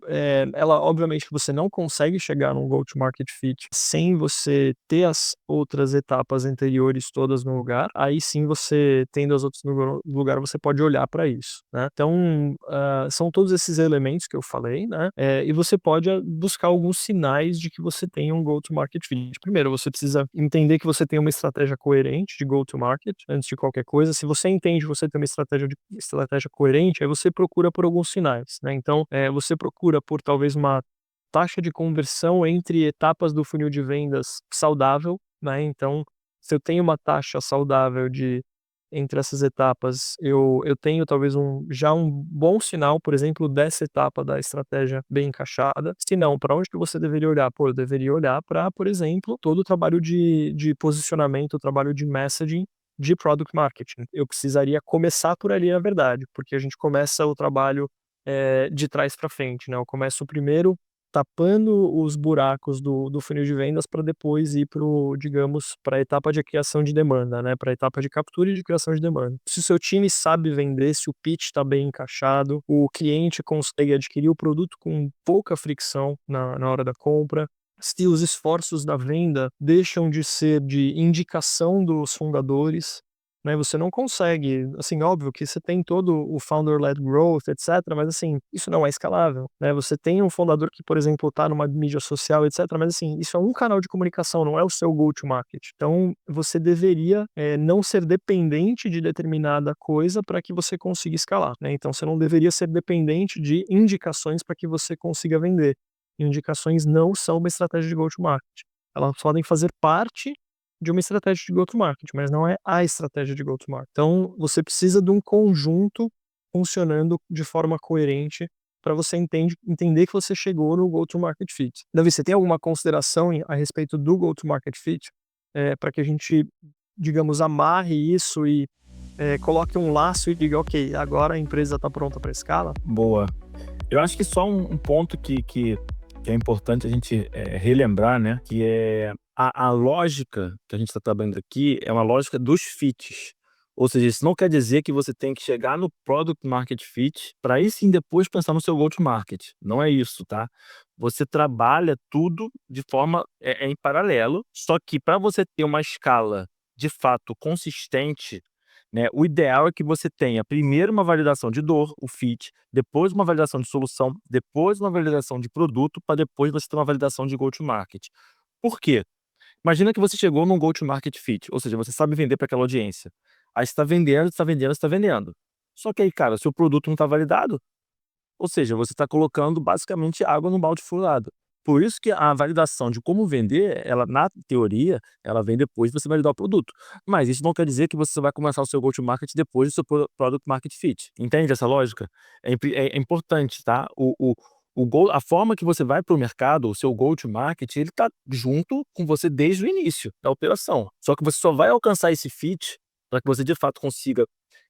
ela obviamente que você não consegue chegar num go to market fit sem você ter as outras etapas anteriores todas no lugar, aí sim você tendo as outras no lugar, você pode olhar para isso, né. Então, são todos esses elementos que eu falei, né, e você pode buscar alguns sinais de que você tem um go to market fit. Primeiro, você precisa entender que você tem uma estratégia coerente de go to market, antes de qualquer coisa. Se você entende que você tem uma estratégia coerente, aí você procura por alguns sinais, né. Então, você procura por talvez uma taxa de conversão entre etapas do funil de vendas saudável, né. Então, se eu tenho uma taxa saudável de entre essas etapas, eu tenho talvez um bom sinal, por exemplo, dessa etapa da estratégia bem encaixada. Se não, para onde que você deveria olhar? Pô, eu deveria olhar para, por exemplo, todo o trabalho de posicionamento, o trabalho de messaging de product marketing. Eu precisaria começar por ali, na verdade, porque a gente começa o trabalho, de trás para frente, né. Eu começo primeiro tapando os buracos do funil de vendas para depois ir para digamos, para a etapa de criação de demanda, né, para a etapa de captura e de criação de demanda. Se o seu time sabe vender, se o pitch está bem encaixado, o cliente consegue adquirir o produto com pouca fricção na hora da compra, se os esforços da venda deixam de ser de indicação dos fundadores né? Você não consegue, assim, óbvio que você tem todo o founder-led growth, etc, mas assim, isso não é escalável, né? Você tem um fundador que, por exemplo, está numa mídia social, etc, mas assim, isso é um canal de comunicação, não é o seu go-to-market. Então, você deveria, não ser dependente de determinada coisa para que você consiga escalar, né? Então, você não deveria ser dependente de indicações para que você consiga vender. Indicações não são uma estratégia de go-to-market. Elas podem fazer parte de uma estratégia de go-to-market, mas não é a estratégia de go-to-market. Então, você precisa de um conjunto funcionando de forma coerente para você entender que você chegou no go-to-market fit. Davi, você tem alguma consideração a respeito do go-to-market fit? Para que a gente, digamos, amarre isso e coloque um laço e diga, ok, agora a empresa está pronta para escala? Boa. Eu acho que só um ponto que é importante a gente relembrar, né? Que é a lógica que a gente está trabalhando aqui é uma lógica dos fits. Ou seja, isso não quer dizer que você tem que chegar no product market fit para aí sim depois pensar no seu go-to-market. Não é isso, tá? Você trabalha tudo de forma em paralelo, só que para você ter uma escala de fato consistente, né, o ideal é que você tenha primeiro uma validação de dor, o fit, depois uma validação de solução, depois uma validação de produto, para depois você ter uma validação de go-to-market. Por quê? Imagina que você chegou num go-to-market fit, ou seja, você sabe vender para aquela audiência. Aí você está vendendo, está vendendo, está vendendo. Só que aí, cara, seu produto não está validado, ou seja, você está colocando basicamente água no balde furado. Por isso que a validação de como vender, ela na teoria, ela vem depois de você validar o produto. Mas isso não quer dizer que você vai começar o seu go-to-market depois do seu product market fit. Entende essa lógica? É importante, tá? A forma que você vai para o mercado, o seu go-to-market, ele está junto com você desde o início da operação. Só que você só vai alcançar esse fit para que você de fato consiga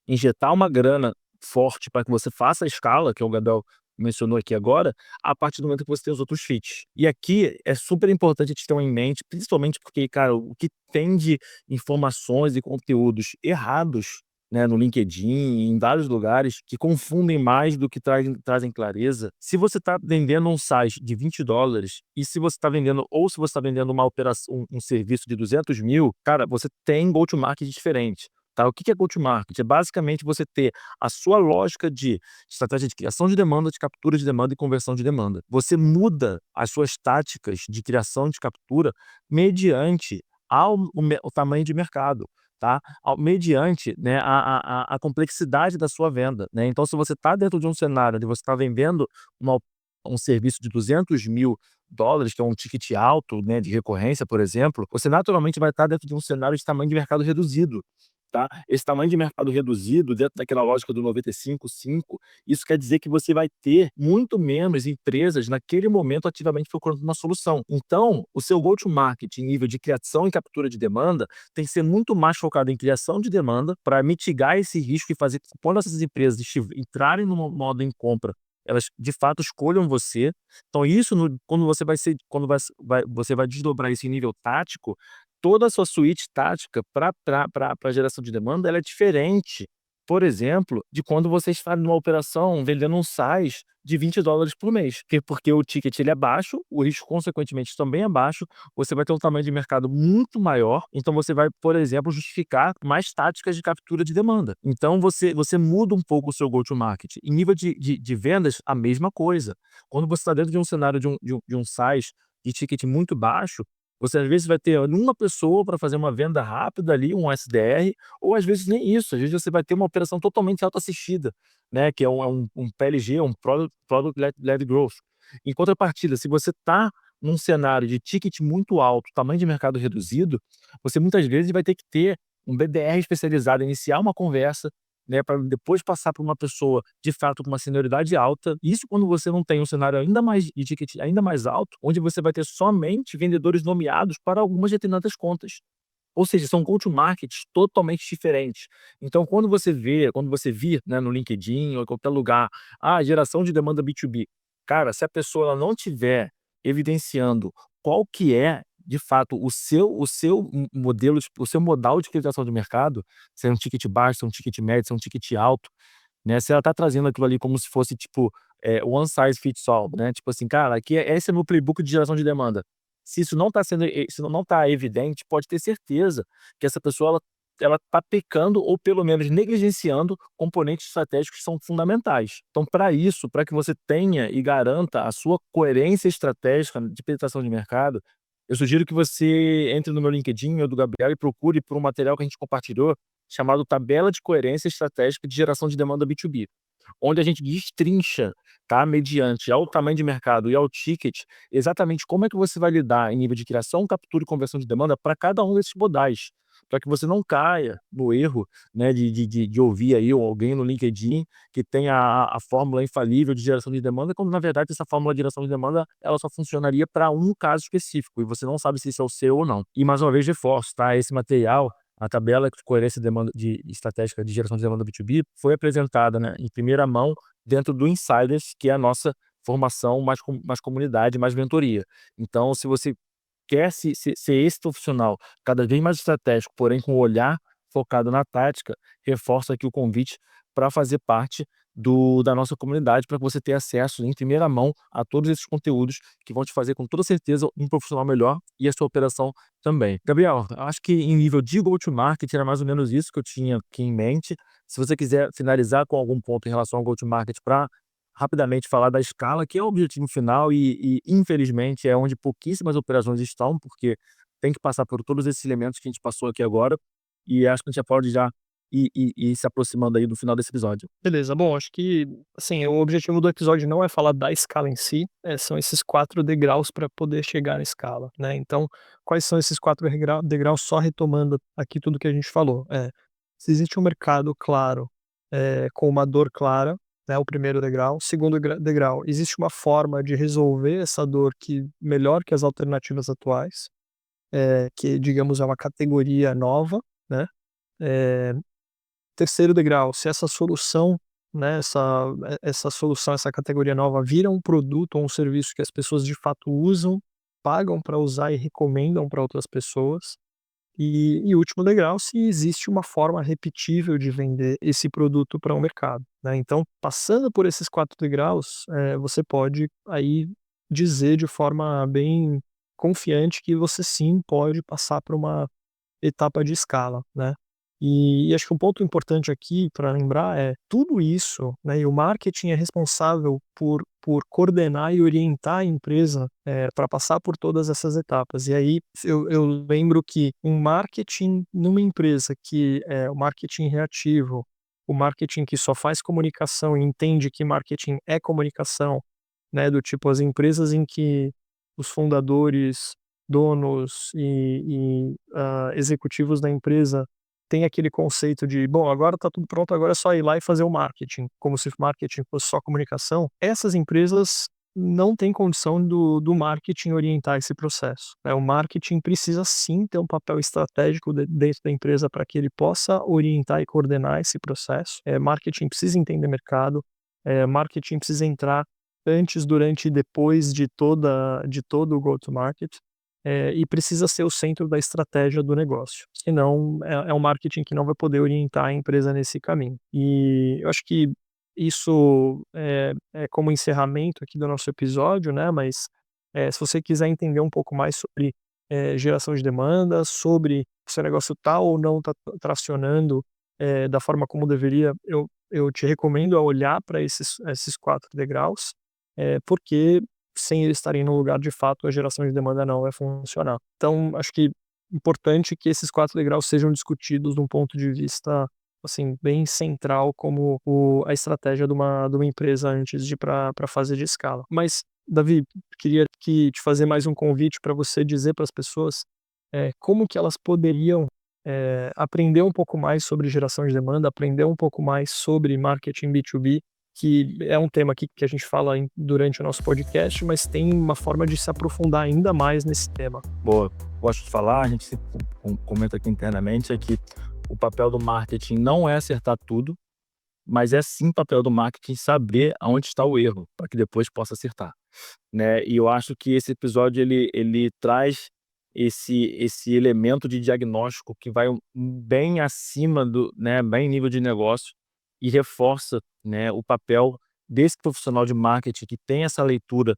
injetar uma grana forte para que você faça a escala, que o Gabriel mencionou aqui agora, a partir do momento que você tem os outros fits. E aqui é super importante a gente ter em mente, principalmente porque, cara, o que tem de informações e conteúdos errados, né, no LinkedIn e em vários lugares, que confundem mais do que trazem clareza. Se você está vendendo um site de $20 e se você está vendendo, ou se você está vendendo uma operação, um serviço de 200 mil, cara, você tem go-to-market diferente. Tá? O que que é go-to-market? É basicamente você ter a sua lógica de estratégia de criação de demanda, de captura de demanda e conversão de demanda. Você muda as suas táticas de criação de captura mediante o tamanho de mercado. Tá? Mediante, né, a complexidade da sua venda. Né? Então, se você está dentro de um cenário onde você está vendendo um serviço de $200 mil, que é um ticket alto, né, de recorrência, por exemplo, você naturalmente vai estar dentro de um cenário de tamanho de mercado reduzido. Tá? Esse tamanho de mercado reduzido, dentro daquela lógica do 95/5, isso quer dizer que você vai ter muito menos empresas naquele momento ativamente procurando uma solução. Então, o seu go-to-market em nível de criação e captura de demanda tem que ser muito mais focado em criação de demanda para mitigar esse risco e fazer que quando essas empresas entrarem no modo em compra, elas de fato escolham você. Então, isso quando você vai ser, quando você vai desdobrar isso em nível tático, toda a sua suíte tática para geração de demanda, ela é diferente, por exemplo, de quando você está numa operação vendendo um SaaS de $20 por mês, porque o ticket ele é baixo, o risco consequentemente também é baixo, você vai ter um tamanho de mercado muito maior, então você vai, por exemplo, justificar mais táticas de captura de demanda. Então você muda um pouco o seu go-to-market. Em nível de vendas, a mesma coisa. Quando você está dentro de um cenário de um SaaS de ticket muito baixo, você às vezes vai ter uma pessoa para fazer uma venda rápida ali, um SDR, ou às vezes nem isso, às vezes você vai ter uma operação totalmente autoassistida, né, que é um PLG, um Product-Led Growth. Em contrapartida, se você está num cenário de ticket muito alto, tamanho de mercado reduzido, você muitas vezes vai ter que ter um BDR especializado, iniciar uma conversa, né, para depois passar para uma pessoa, de fato, com uma senioridade alta. Isso quando você não tem um cenário ainda mais de ticket ainda mais alto, onde você vai ter somente vendedores nomeados para algumas determinadas contas. Ou seja, são go-to-markets totalmente diferentes. Então, quando você vir, né, no LinkedIn ou em qualquer lugar, geração de demanda B2B, cara, se a pessoa ela não tiver evidenciando qual que é, de fato, o seu modelo, o seu modal de criação de mercado, se é um ticket baixo, se é um ticket médio, se é um ticket alto, né, se ela tá trazendo aquilo ali como se fosse, tipo, one size fits all, né, tipo assim: "Cara, aqui esse é meu playbook de geração de demanda". Se isso não tá sendo se não tá evidente, pode ter certeza que essa pessoa ela está pecando ou pelo menos negligenciando componentes estratégicos que são fundamentais. Então, para isso, para que você tenha e garanta a sua coerência estratégica de penetração de mercado, eu sugiro que você entre no meu LinkedIn ou do Gabriel e procure por um material que a gente compartilhou chamado Tabela de Coerência Estratégica de Geração de Demanda B2B, onde a gente destrincha, tá, mediante ao tamanho de mercado e ao ticket, exatamente como é que você vai lidar em nível de criação, captura e conversão de demanda para cada um desses modais, para que você não caia no erro, né, de ouvir aí alguém no LinkedIn que tem a fórmula infalível de geração de demanda, quando na verdade essa fórmula de geração de demanda, ela só funcionaria para um caso específico, e você não sabe se isso é o seu ou não. E mais uma vez reforço, tá, esse material, a tabela de coerência de demanda de estratégica de geração de demanda B2B, foi apresentada, né, em primeira mão dentro do Insiders, que é a nossa formação mais comunidade, mais mentoria. Então, se você quer ser esse profissional cada vez mais estratégico, porém com o olhar focado na tática, reforço aqui o convite para fazer parte da nossa comunidade, para que você tenha acesso em primeira mão a todos esses conteúdos que vão te fazer com toda certeza um profissional melhor e a sua operação também. Gabriel, acho que em nível de go-to-market era mais ou menos isso que eu tinha aqui em mente. Se você quiser finalizar com algum ponto em relação ao go-to-market para rapidamente falar da escala, que é o objetivo final e infelizmente é onde pouquíssimas operações estão, porque tem que passar por todos esses elementos que a gente passou aqui agora, e acho que a gente já pode já ir se aproximando aí do final desse episódio. Beleza, bom, acho que, assim, o objetivo do episódio não é falar da escala em si, são esses 4 degraus para poder chegar na escala, né. Então, quais são esses 4 degraus, só retomando aqui tudo que a gente falou. Se existe um mercado claro, com uma dor clara, né, o primeiro degrau. Segundo degrau, existe uma forma de resolver essa dor que melhor que as alternativas atuais, que digamos é uma categoria nova, né. Eh Terceiro degrau, se essa solução, né, essa solução, essa categoria nova vira um produto ou um serviço que as pessoas de fato usam, pagam para usar e recomendam para outras pessoas. E último degrau, se existe uma forma repetível de vender esse produto para um mercado, né. Então, passando por esses 4 degraus, você pode aí dizer de forma bem confiante que você sim pode passar por uma etapa de escala, né. E acho que um ponto importante aqui para lembrar é, tudo isso, né, e o marketing é responsável por coordenar e orientar a empresa, pra passar por todas essas etapas. E aí eu lembro que um marketing numa empresa que é o marketing reativo, o marketing que só faz comunicação e entende que marketing é comunicação, né, do tipo as empresas em que os fundadores, donos e executivos da empresa têm aquele conceito de: "Bom, agora está tudo pronto, agora é só ir lá e fazer o marketing", como se marketing fosse só comunicação. Essas empresas não têm condição do marketing orientar esse processo, né. O marketing precisa sim ter um papel estratégico dentro da empresa para que ele possa orientar e coordenar esse processo. Marketing precisa entender mercado, marketing precisa entrar antes, durante e depois de todo o go to market, e precisa ser o centro da estratégia do negócio, senão é um marketing que não vai poder orientar a empresa nesse caminho. E eu acho que isso é como encerramento aqui do nosso episódio, né, mas, se você quiser entender um pouco mais sobre, geração de demanda, sobre se o negócio tá ou não tá tracionando, da forma como deveria, eu te recomendo a olhar para esses 4 degraus, porque sem eles estarem no lugar de fato, a geração de demanda não vai funcionar. Então, acho que importante que esses 4 degraus sejam discutidos de um ponto de vista, assim, bem central como a estratégia de uma empresa antes de ir para a fase de escala. Mas, Davi, queria te fazer mais um convite para você dizer para as pessoas, como que elas poderiam, aprender um pouco mais sobre geração de demanda, aprender um pouco mais sobre marketing B2B, que é um tema aqui que a gente fala durante o nosso podcast, mas tem uma forma de se aprofundar ainda mais nesse tema. Boa, gosto de falar, a gente sempre comenta aqui internamente, é que o papel do marketing não é acertar tudo, mas é sim papel do marketing saber aonde está o erro, para que depois possa acertar, né. E eu acho que esse episódio ele traz esse elemento de diagnóstico que vai bem acima do, né, bem nível de negócio, e reforça, né, o papel desse profissional de marketing que tem essa leitura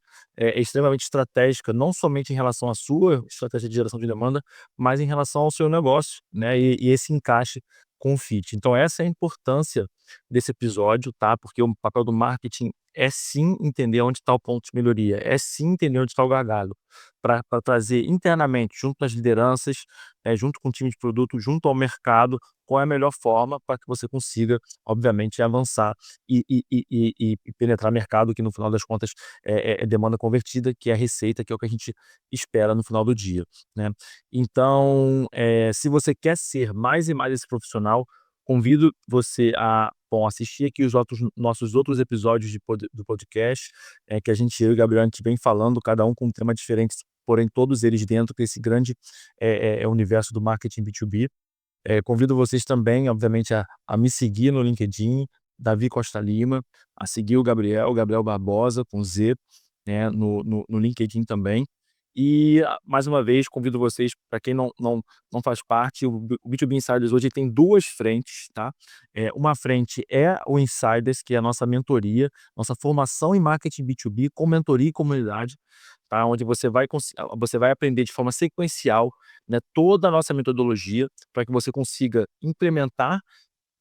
extremamente estratégica, não somente em relação à sua estratégia de geração de demanda, mas em relação ao seu negócio, né? E esse encaixe com o fit. Então, essa é a importância desse episódio, tá? Porque o papel do marketing é sim entender onde está o ponto de melhoria, é sim entender onde está o gargalo, para trazer internamente, junto às lideranças, junto com o time de produto, junto ao mercado, qual é a melhor forma para que você consiga, obviamente, avançar e penetrar mercado, que no final das contas é demanda convertida, que é a receita, que é o que a gente espera no final do dia, né? Então, se você quer ser mais e mais esse profissional, convido você a, bom, assistir aqui os nossos outros episódios do podcast, que eu e o Gabriel, a gente vem falando, cada um com um tema diferente, porém todos eles dentro desse grande universo do marketing B2B. Convido vocês também, obviamente, a me seguir no LinkedIn, Davi Costa Lima, a seguir o Gabriel Barbosa, com Z, né, no LinkedIn também. E, mais uma vez, convido vocês, para quem não faz parte, o B2B Insiders hoje tem duas frentes, tá? Uma frente é o Insiders, que é a nossa mentoria, nossa formação em marketing B2B com mentoria e comunidade, tá? Onde você vai aprender de forma sequencial, né, toda a nossa metodologia para que você consiga implementar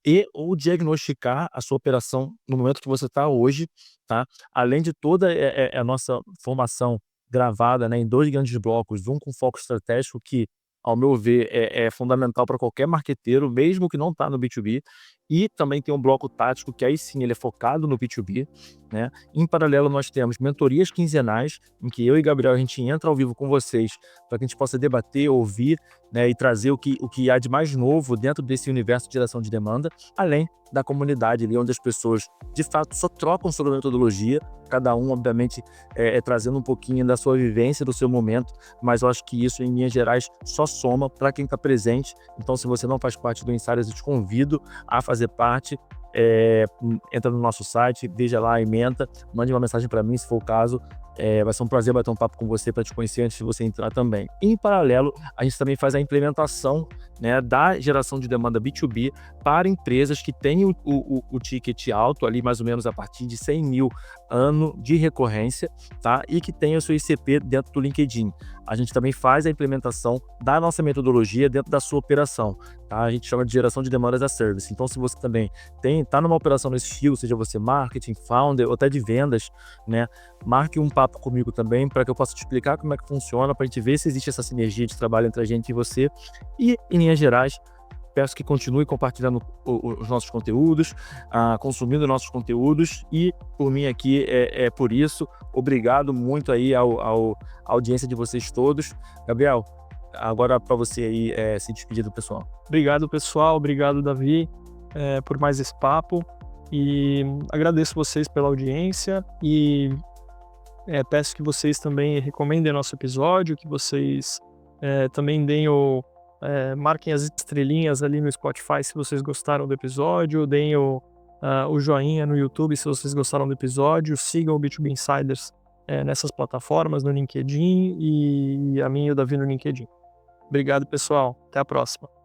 e ou diagnosticar a sua operação no momento que você está hoje, tá? Além de toda a nossa formação gravada, né, em 2 grandes blocos, um com foco estratégico que, ao meu ver, é fundamental para qualquer marqueteiro, mesmo que não está no B2B, e também tem um bloco tático que aí sim ele é focado no B2B, né? Em paralelo nós temos mentorias quinzenais, em que eu e Gabriel a gente entra ao vivo com vocês, para que a gente possa debater, ouvir, né, e trazer o que há de mais novo dentro desse universo de geração de demanda, além da comunidade ali, onde as pessoas, de fato, só trocam sobre a metodologia, cada um, obviamente, trazendo um pouquinho da sua vivência, do seu momento, mas eu acho que isso, em linhas gerais, só soma para quem está presente. Então, se você não faz parte do Insiders, eu te convido a fazer parte. Entra no nosso site, veja lá, ementa, mande uma mensagem para mim, se for o caso. Vai ser um prazer bater um papo com você para te conhecer antes de você entrar também. Em paralelo, a gente também faz a implementação, né, da geração de demanda B2B para empresas que têm o ticket alto, ali mais ou menos a partir de 100 mil ano de recorrência, tá? E que tem o seu ICP dentro do LinkedIn. A gente também faz a implementação da nossa metodologia dentro da sua operação, tá? A gente chama de geração de demandas a service. Então, se você também está numa operação nesse estilo, seja você marketing, founder ou até de vendas, né, marque um papo comigo também para que eu possa te explicar como é que funciona, para a gente ver se existe essa sinergia de trabalho entre a gente e você. E, em linhas gerais, peço que continue compartilhando os nossos conteúdos, consumindo nossos conteúdos, e por mim aqui é por isso. Obrigado muito aí à audiência de vocês todos. Gabriel, agora para você aí se despedir do pessoal. Obrigado, pessoal. Obrigado, Davi, por mais esse papo. E agradeço vocês pela audiência e peço que vocês também recomendem nosso episódio, que vocês também marquem as estrelinhas ali no Spotify se vocês gostaram do episódio, deem o joinha no YouTube se vocês gostaram do episódio, sigam o B2B Insiders nessas plataformas, no LinkedIn, e a mim e o Davi no LinkedIn. Obrigado, pessoal. Até a próxima.